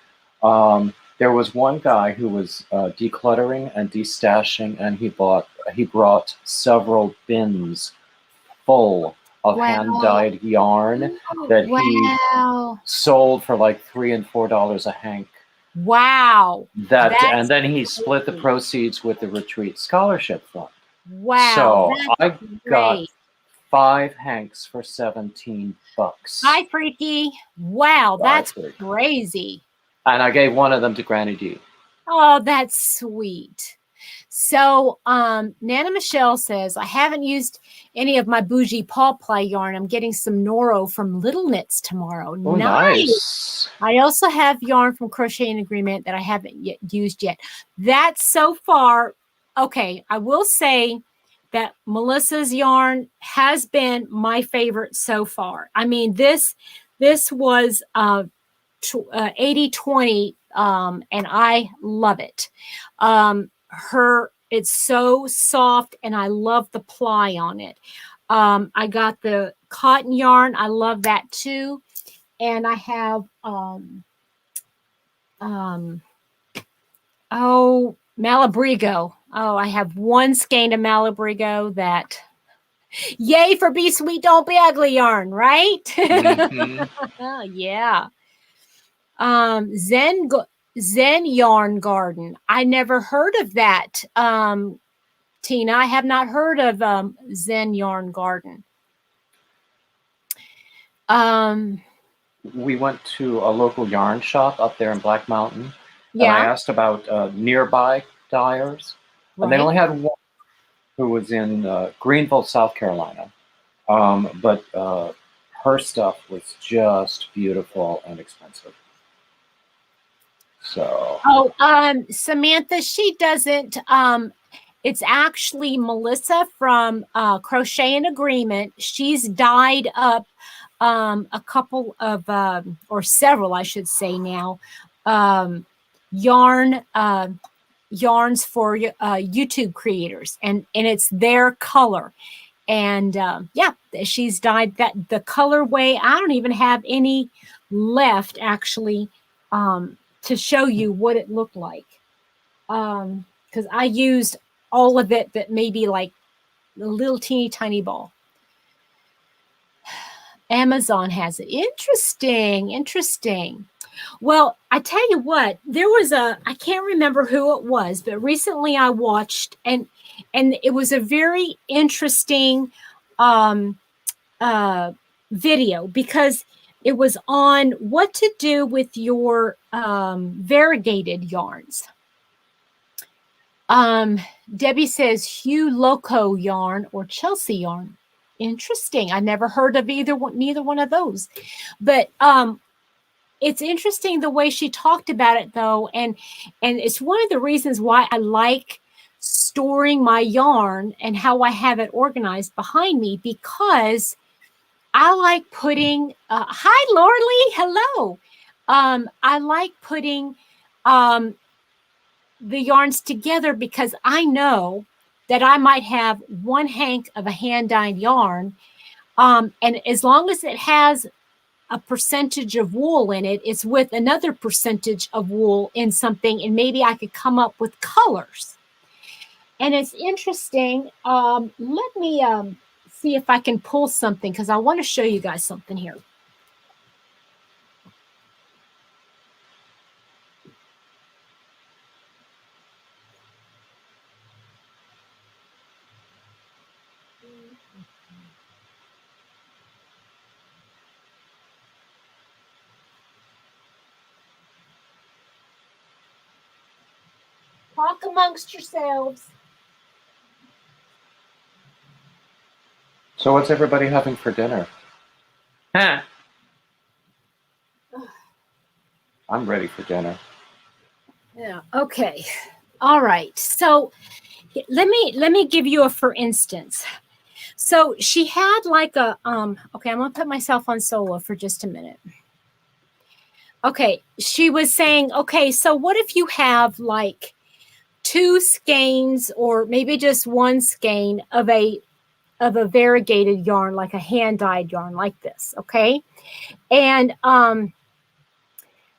B: There was one guy who was decluttering and destashing, and he brought several bins full of hand-dyed yarn that he sold for like $3 and $4 a hank.
A: Wow.
B: And then he split the proceeds with the retreat scholarship fund.
A: Wow.
B: So I got 5 hanks for $17.
A: Hi, Freaky. Wow, that's crazy.
B: And I gave one of them to Granny D.
A: Oh, that's sweet. So Nana Michelle says, I haven't used any of my bougie paw play yarn. I'm getting some Noro from Little Knits tomorrow.
B: Oh, nice.
A: I also have yarn from Crocheting Agreement that I haven't used yet. That's so far. Okay, I will say that Melissa's yarn has been my favorite so far. I mean, this was 80-20, and I love it. It's so soft, and I love the ply on it. I got the cotton yarn. I love that too. And I have Malabrigo. Oh, I have one skein of Malabrigo that, yay for Be Sweet, Don't Be Ugly yarn, right? Mm-hmm. Yeah. Zen Yarn Garden. I never heard of that, Tina. I have not heard of Zen Yarn Garden.
B: We went to a local yarn shop up there in Black Mountain. Yeah. And I asked about nearby dyers. Right. And they only had one who was in Greenville, South Carolina. But her stuff was just beautiful and expensive. So.
A: Samantha, she doesn't. It's actually Melissa from Crochet in Agreement. She's dyed up a couple of, or several, I should say now, yarns for YouTube creators, and it's their color. And yeah, she's dyed that the colorway. I don't even have any left actually to show you what it looked like, because I used all of it, but maybe like a little teeny tiny ball. Amazon has it. Interesting. Well, I tell you what, there was I can't remember who it was, but recently I watched, and it was a very interesting video, because it was on what to do with your variegated yarns. Debbie says Hugh Loco yarn or Chelsea yarn. Interesting. I never heard of neither one of those. But it's interesting the way she talked about it, though, and it's one of the reasons why I like storing my yarn and how I have it organized behind me, because I like putting hi Lorley, hello. I like putting the yarns together, because I know that I might have one hank of a hand-dyed yarn, and as long as it has a percentage of wool in it. It's with another percentage of wool in something, and maybe I could come up with colors. And it's interesting. Let me see if I can pull something, because I want to show you guys something here. Talk amongst yourselves.
B: So what's everybody having for dinner?
C: Huh.
B: I'm ready for dinner.
A: Yeah. Okay. All right. So let me give you a for instance. So she had like a okay, I'm gonna put myself on solo for just a minute. Okay, she was saying, okay, so what if you have like 2 skeins or maybe just 1 skein of a variegated yarn, like a hand-dyed yarn like this, okay? And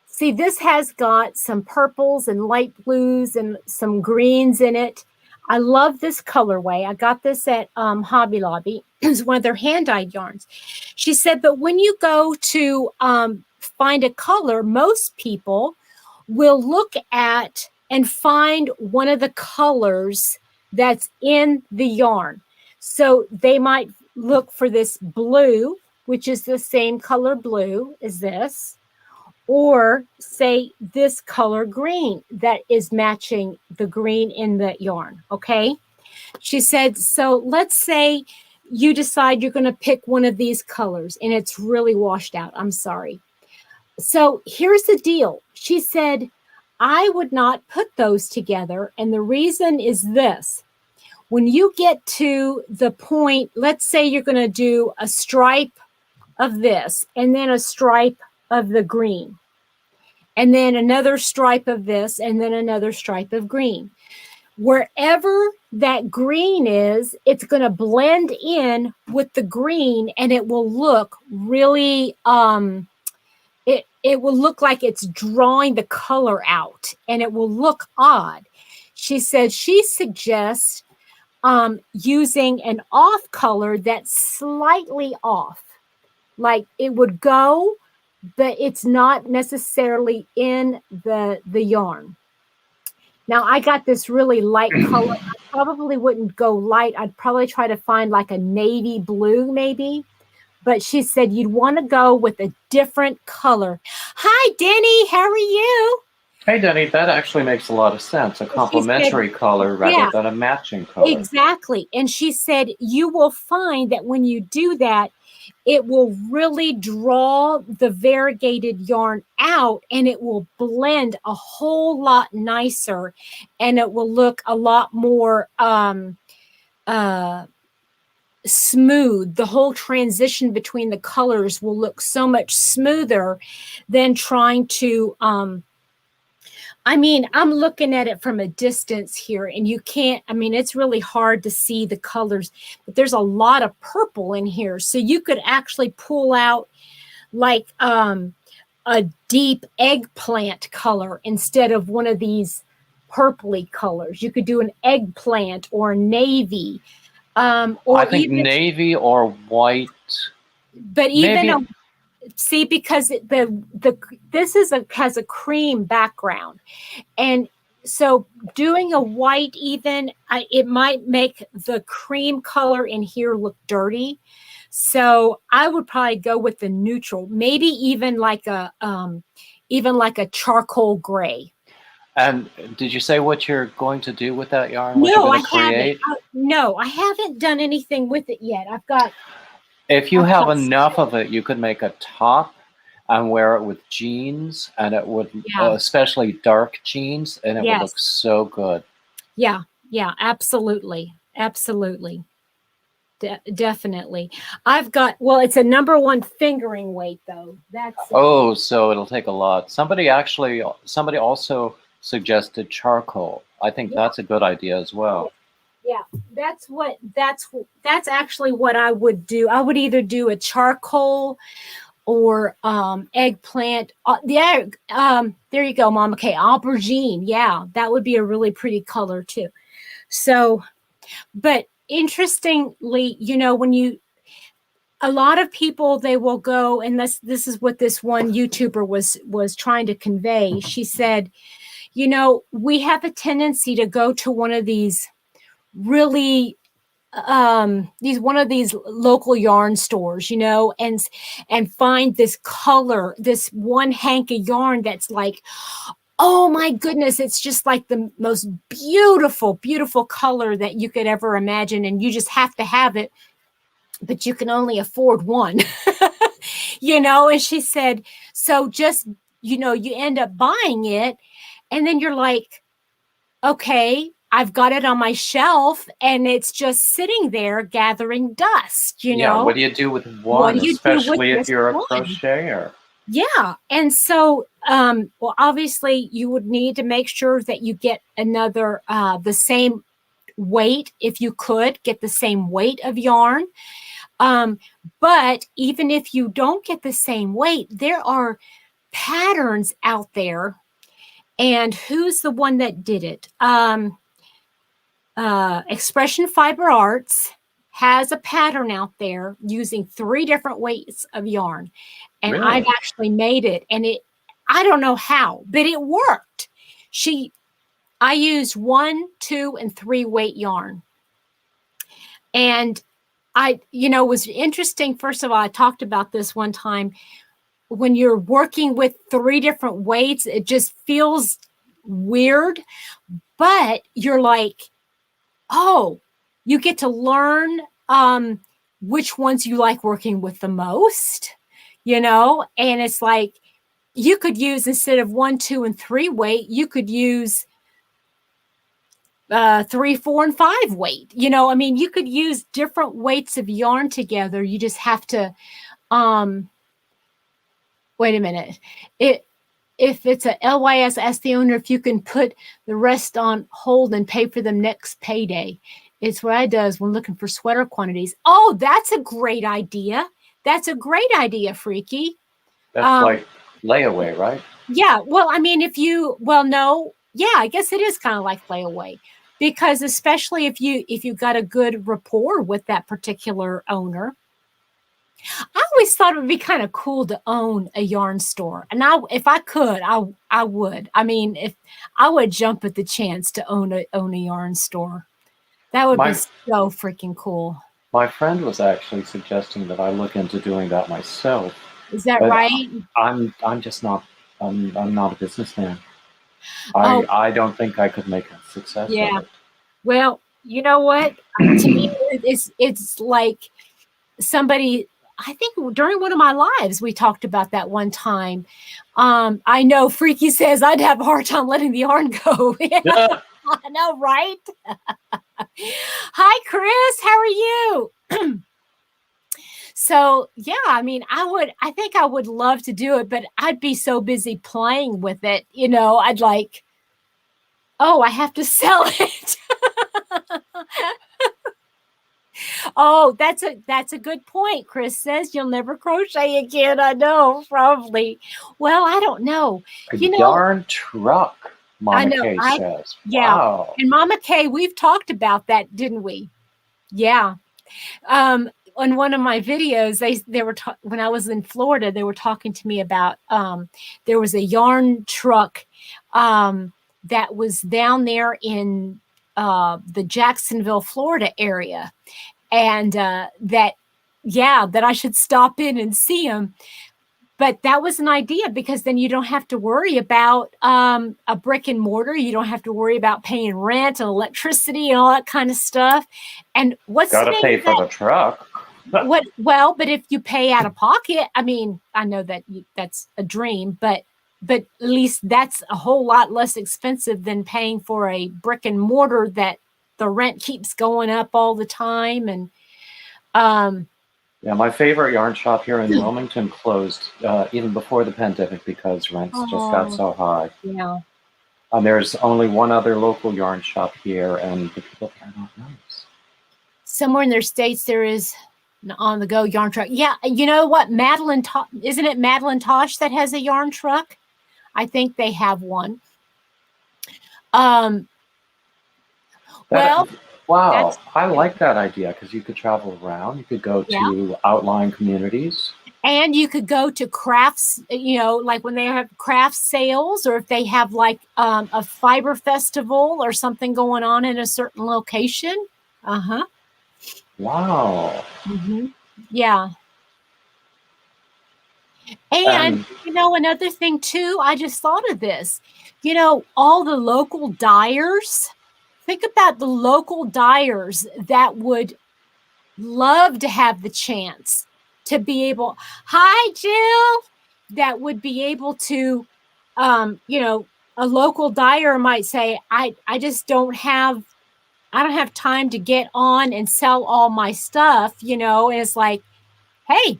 A: see, this has got some purples and light blues and some greens in it. I love this colorway. I got this at Hobby Lobby. It's one of their hand-dyed yarns. She said, but when you go to find a color, most people will look at and find one of the colors that's in the yarn. So they might look for this blue, which is the same color blue as this, or say this color green that is matching the green in the yarn, okay? She said, so let's say you decide you're going to pick one of these colors and it's really washed out. I'm sorry. So here's the deal. She said, I would not put those together. And the reason is this. When you get to the point, let's say you're going to do a stripe of this and then a stripe of the green, and then another stripe of this, and then another stripe of green. Wherever that green is, it's going to blend in with the green, and it will look really, it will look like it's drawing the color out, and it will look odd. She said she suggests using an off color that's slightly off. Like it would go, but it's not necessarily in the yarn. Now I got this really light color. I probably wouldn't go light. I'd probably try to find like a navy blue maybe. But she said you'd want to go with a different color. Hi, Denny. How are you?
B: Hey, Denny, that actually makes a lot of sense. A complementary color rather than a matching color.
A: Exactly. And she said you will find that when you do that, it will really draw the variegated yarn out, and it will blend a whole lot nicer, and it will look a lot more smooth. The whole transition between the colors will look so much smoother than trying to I mean, I'm looking at it from a distance here, and you can't, I mean, it's really hard to see the colors, but there's a lot of purple in here. So you could actually pull out like a deep eggplant color instead of one of these purpley colors. You could do an eggplant or navy. Or
B: I think
A: even,
B: navy or white.
A: But even see, because this has a cream background, and so doing a white even, it might make the cream color in here look dirty. So I would probably go with the neutral, maybe even like a charcoal gray.
B: And did you say what you're going to do with that yarn? What
A: No,
B: you're
A: I
B: going to create?
A: haven't. No, I haven't done anything with it yet.
B: If you have enough of it, you could make a top and wear it with jeans, and it would, especially dark jeans, and it would look so good.
A: Yeah, absolutely. Absolutely. Definitely. I've got, well, it's a #1 fingering weight though.
B: So it'll take a lot. Somebody also suggested charcoal. I think that's a good idea as well.
A: Yeah, that's actually what I would do. I would either do a charcoal or eggplant. There you go, Mama Kay. Aubergine. Yeah, that would be a really pretty color too. So, but interestingly, when a lot of people, they will go, and this is what this one YouTuber was trying to convey. She said, we have a tendency to go to one of these really one of these local yarn stores, and find this color, this one hank of yarn that's like, oh my goodness, it's just like the most beautiful, beautiful color that you could ever imagine, and you just have to have it, but you can only afford one. And she said, so just, you end up buying it, and then you're like, okay, I've got it on my shelf and it's just sitting there gathering dust,
B: Yeah, what do you do with
A: What
B: one,
A: do you do with
B: especially if
A: this
B: you're a
A: one?
B: crocheter?
A: Yeah. And so, well, obviously you would need to make sure that you get another, the same weight. If you could get the same weight of yarn. But even if you don't get the same weight, there are patterns out there. And who's the one that did it? Expression Fiber Arts has a pattern out there using 3 different weights of yarn. And
B: Really?
A: I've actually made it, and I don't know how, but it worked. I used 1, 2, and 3 weight yarn. And it was interesting. First of all, I talked about this one time. When you're working with 3 different weights, it just feels weird, but you're like, oh, you get to learn which ones you like working with the most, and it's like you could use, instead of 1, 2, and 3 weight, you could use 3, 4, and 5 weight. You could use different weights of yarn together. You just have to wait a minute. If it's a LYS, ask the owner if you can put the rest on hold and pay for them next payday. It's what I does when looking for sweater quantities. Oh, that's a great idea. That's a great idea, Freaky.
B: That's like layaway, right?
A: Yeah. Well, no. Yeah, I guess it is kind of like layaway, because especially if you got a good rapport with that particular owner. I always thought it would be kind of cool to own a yarn store. And if I could, I would. If I would jump at the chance to own a yarn store. That would be so freaking cool.
B: My friend was actually suggesting that I look into doing that myself.
A: Is that right?
B: I'm just not I'm not a businessman. I don't think I could make a success of it.
A: Well, you know what? To me, it's like somebody, I think during one of my lives, we talked about that one time. I know Freaky says I'd have a hard time letting the yarn go. I know, right? Hi, Chris. How are you? So, yeah, I think I would love to do it, but I'd be so busy playing with it. I'd like, oh, I have to sell it. Oh, that's a good point. Chris says you'll never crochet again. I know, probably. Well, I don't know.
B: Yarn truck, Mama Kay says.
A: Yeah.
B: Wow.
A: And Mama Kay, we've talked about that, didn't we? Yeah. On one of my videos, they were when I was in Florida, they were talking to me about there was a yarn truck that was down there in the Jacksonville, Florida area. And that I should stop in and see them. But that was an idea, because then you don't have to worry about a brick and mortar. You don't have to worry about paying rent and electricity and all that kind of stuff. And what's
B: got to pay for the truck?
A: Well, but if you pay out of pocket, I know that that's a dream, but at least that's a whole lot less expensive than paying for a brick and mortar that the rent keeps going up all the time. And
B: yeah, my favorite yarn shop here in Wilmington closed even before the pandemic because rents just got so high.
A: Yeah.
B: And there's only one other local yarn shop here, and the people there are not nice.
A: Somewhere in their states there is on the go yarn truck. Yeah, you know what? Isn't it Madeline Tosh that has a yarn truck? I think they have one. Well,
B: Wow,
A: that's
B: I like that idea because you could travel around. You could go
A: yeah.
B: to outlying communities.
A: And you could go to crafts, like when they have craft sales, or if they have like a fiber festival or something going on in a certain location. Uh-huh.
B: Wow.
A: Mm-hmm. Yeah. And,
B: And
A: another thing too, I just thought of this. All the local dyers, think about the local dyers that would love to have the chance to be able, hi, Jill, that would be able to, a local dyer might say, I just I don't have time to get on and sell all my stuff, and it's like, hey,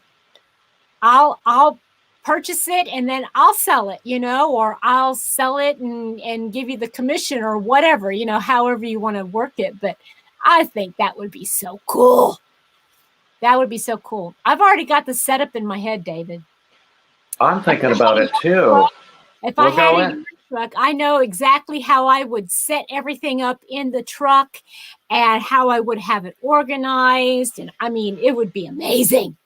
A: I'll purchase it and then I'll sell it, or I'll sell it and give you the commission or whatever, however you want to work it. But I think that would be so cool. That would be so cool. I've already got the setup in my head, David.
B: I'm thinking about it too.
A: If I
B: We'll
A: had
B: go
A: a
B: in.
A: yarn truck, I know exactly how I would set everything up in the truck and how I would have it organized. And I mean, it would be amazing.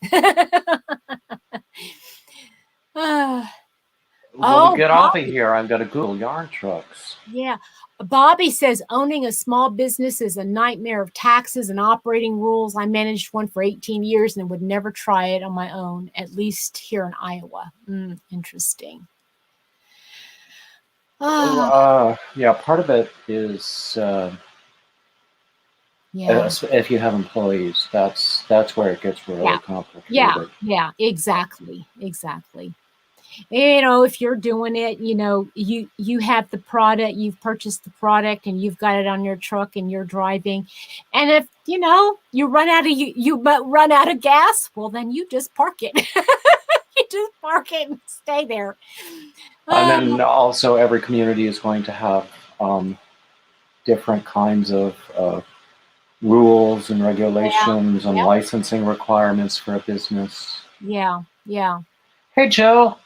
B: Well, to
A: Oh,
B: get off of
A: Bobby.
B: here, I'm going to Google yarn trucks.
A: Yeah. Bobby says owning a small business is a nightmare of taxes and operating rules. I managed one for 18 years and would never try it on my own, at least here in Iowa. Interesting.
B: Yeah, part of it is
A: Yeah.
B: if you have employees, that's where it gets really
A: Yeah.
B: complicated.
A: Yeah. Exactly. If you're doing it, you have the product, you've purchased the product and you've got it on your truck and you're driving. And if, you run out of gas, well, then you just park it. You just park it and stay there.
B: And then also every community is going to have different kinds of rules and regulations and licensing requirements for a business.
A: Yeah.
B: Hey, Jill.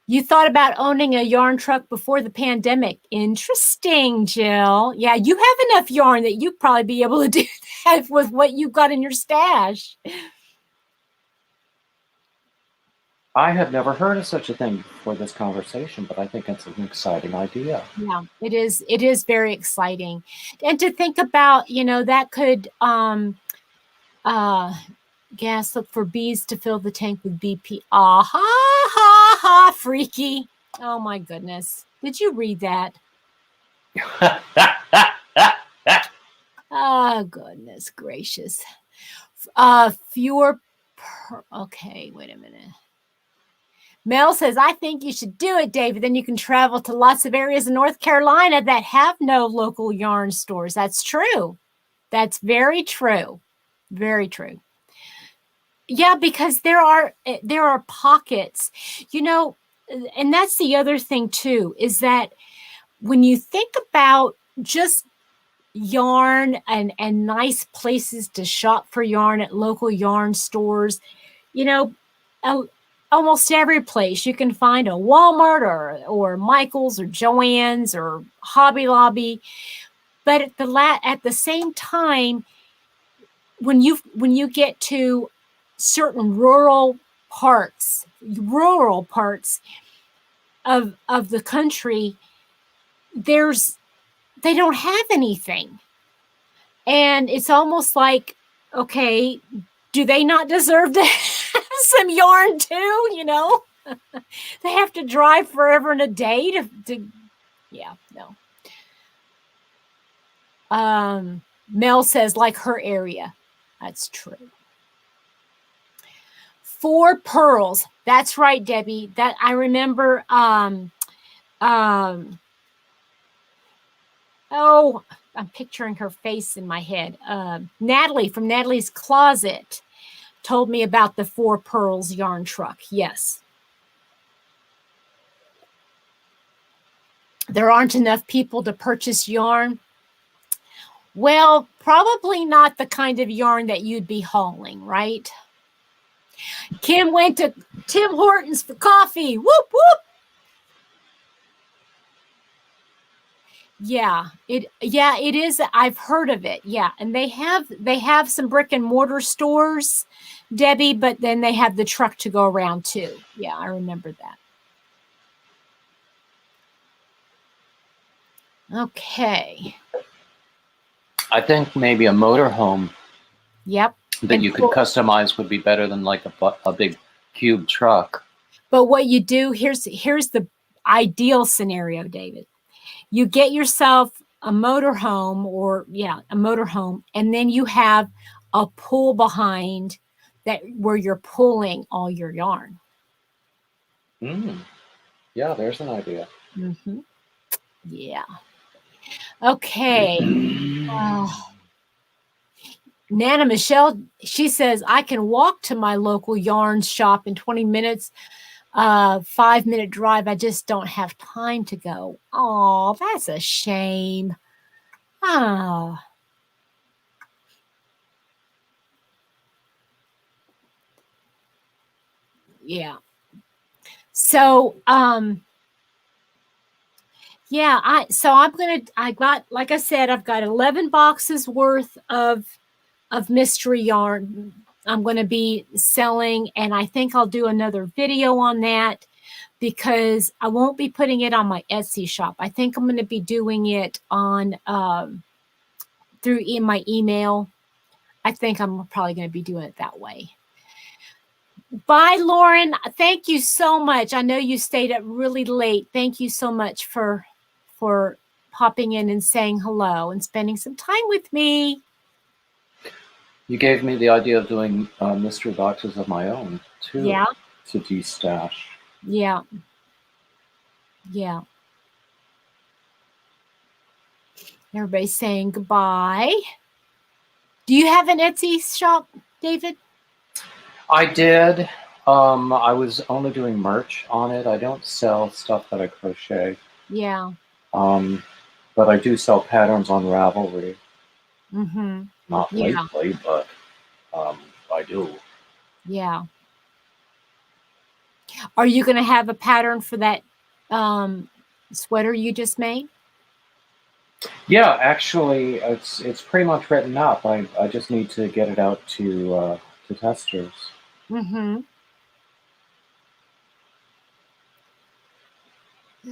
A: You thought about owning a yarn truck before the pandemic. Interesting, Jill. Yeah, you have enough yarn that you'd probably be able to do that with what you've got in your stash.
B: I had never heard of such a thing before this conversation, but I think it's an exciting idea.
A: Yeah, it is. It is very exciting. And to think about, that could gas up for bees to fill the tank with BP. Ah ha ha ha freaky. Oh my goodness. Did you read that? Oh goodness gracious. Okay, wait a minute. Mel says, I think you should do it, David. Then you can travel to lots of areas in North Carolina that have no local yarn stores. That's true. That's very true. Very true. Yeah, because there are pockets, and that's the other thing too, is that when you think about just yarn and nice places to shop for yarn at local yarn stores, almost every place you can find a Walmart or Michael's or Joann's or Hobby Lobby. But at the same time, when you get to certain rural parts of the country, they don't have anything. And it's almost like, okay, do they not deserve to have some yarn too? They have to drive forever and a day to yeah, no. Mel says like her area. That's true. 4 pearls. That's right, Debbie. That I remember. Oh, I'm picturing her face in my head. Natalie from Natalie's Closet told me about the 4 pearls yarn truck. Yes. There aren't enough people to purchase yarn. Well, Probably not the kind of yarn that you'd be hauling, right? Kim went to Tim Hortons for coffee. Whoop, whoop. Yeah, it is. I've heard of it. Yeah, and they have some brick and mortar stores, Debbie, but then they have the truck to go around too. Yeah, I remember that. Okay.
B: I think maybe a motorhome.
A: Yep.
B: That you could customize would be better than like a big cube truck.
A: But what you do, here's the ideal scenario, David. You get yourself a motorhome a motorhome, and then you have a pull behind that where you're pulling all your yarn.
B: Yeah, there's an idea.
A: Mm-hmm. Yeah. Okay. Nana Michelle, she says, I can walk to my local yarn shop in 20 minutes, 5-minute drive. I just don't have time to go. Oh, that's a shame. Oh. Yeah. So, yeah, I got, like I said, I've got 11 boxes worth of mystery yarn I'm going to be selling, and I think I'll do another video on that because I won't be putting it on my Etsy shop. I think I'm going to be doing it on through my email. I think I'm probably going to be doing it that way. Bye, Lauren. Thank you so much. I know you stayed up really late. Thank you so much for popping in and saying hello and spending some time with me.
B: You gave me the idea of doing mystery boxes of my own too.
A: Yeah.
B: To de-stash.
A: Yeah. Yeah. Everybody's saying goodbye. Do you have an Etsy shop, David?
B: I did. I was only doing merch on it. I don't sell stuff that I crochet.
A: Yeah.
B: But I do sell patterns on Ravelry.
A: Mm-hmm.
B: Not lately, but I do.
A: Yeah. Are you going to have a pattern for that sweater you just made?
B: Yeah, actually, it's pretty much written up. I just need to get it out to testers.
A: Mm-hmm.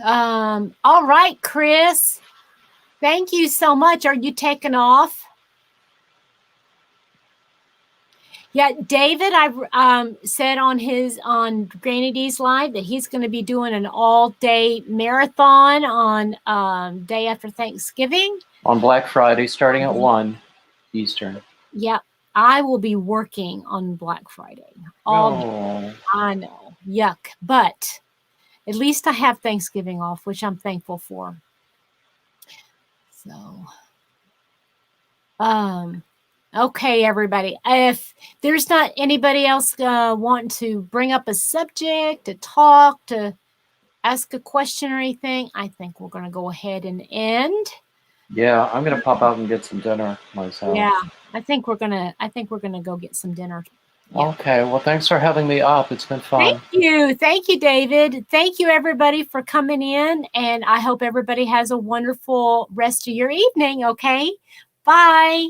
A: All right, Chris. Thank you so much. Are you taking off? Yeah, David, I said on Granny D's Live that he's going to be doing an all-day marathon on day after Thanksgiving.
B: On Black Friday, starting at 1 Eastern.
A: Yep, I will be working on Black Friday. I know, yuck, but at least I have Thanksgiving off, which I'm thankful for. So, okay, everybody. If there's not anybody else wanting to bring up a subject, to talk, to ask a question or anything, I think we're going to go ahead and end.
B: Yeah, I'm going to pop out and get some dinner myself.
A: Yeah, I think we're going to go get some dinner. Yeah.
B: Okay, well, thanks for having me up. It's been fun.
A: Thank you, David. Thank you, everybody, for coming in, and I hope everybody has a wonderful rest of your evening, okay? Bye.